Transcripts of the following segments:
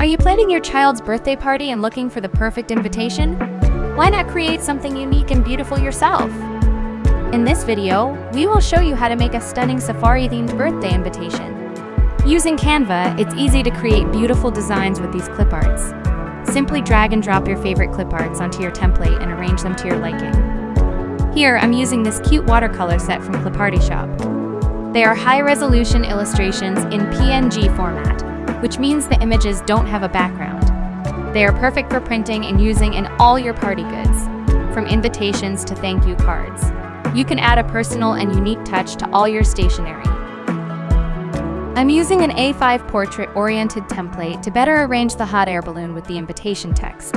Are you planning your child's birthday party and looking for the perfect invitation? Why not create something unique and beautiful yourself? In this video, we will show you how to make a stunning safari-themed birthday invitation. Using Canva, it's easy to create beautiful designs with these clip arts. Simply drag and drop your favorite clip arts onto your template and arrange them to your liking. Here, I'm using this cute watercolor set from ClipartyShop. They are high-resolution illustrations in PNG format, which means the images don't have a background. They are perfect for printing and using in all your party goods, from invitations to thank you cards. You can add a personal and unique touch to all your stationery. I'm using an A5 portrait-oriented template to better arrange the hot air balloon with the invitation text.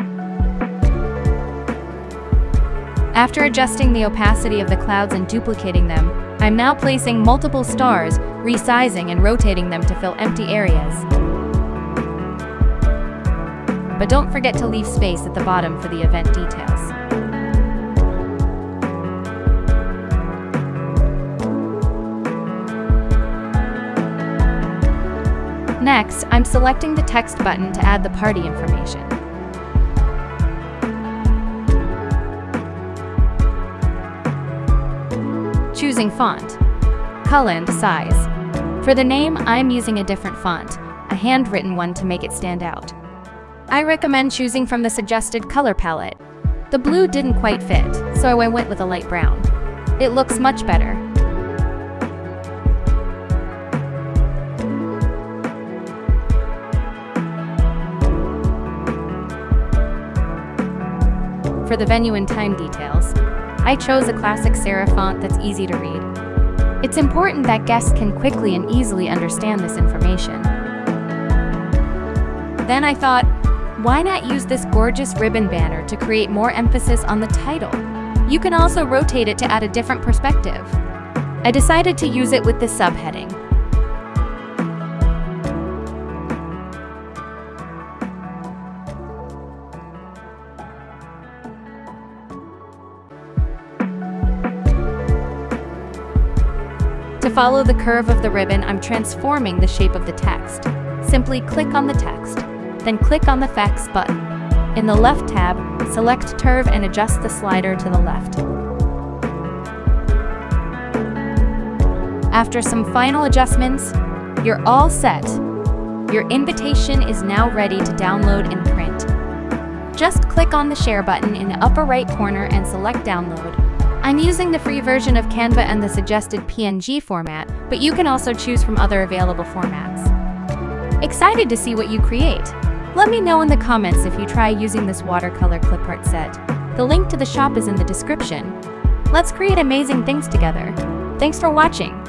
After adjusting the opacity of the clouds and duplicating them, I'm now placing multiple stars, resizing and rotating them to fill empty areas. But don't forget to leave space at the bottom for the event details. Next, I'm selecting the text button to add the party information. Choosing font, color and size. For the name, I'm using a different font, a handwritten one to make it stand out. I recommend choosing from the suggested color palette. The blue didn't quite fit, so I went with a light brown. It looks much better. For the venue and time details, I chose a classic serif font that's easy to read. It's important that guests can quickly and easily understand this information. Then I thought, why not use this gorgeous ribbon banner to create more emphasis on the title? You can also rotate it to add a different perspective. I decided to use it with this subheading. To follow the curve of the ribbon, I'm transforming the shape of the text. Simply click on the text, then click on the Fax button. In the left tab, select Curve and adjust the slider to the left. After some final adjustments, you're all set. Your invitation is now ready to download and print. Just click on the Share button in the upper right corner and select Download. I'm using the free version of Canva and the suggested PNG format, but you can also choose from other available formats. Excited to see what you create? Let me know in the comments if you try using this watercolor clip art set. The link to the shop is in the description. Let's create amazing things together. Thanks for watching.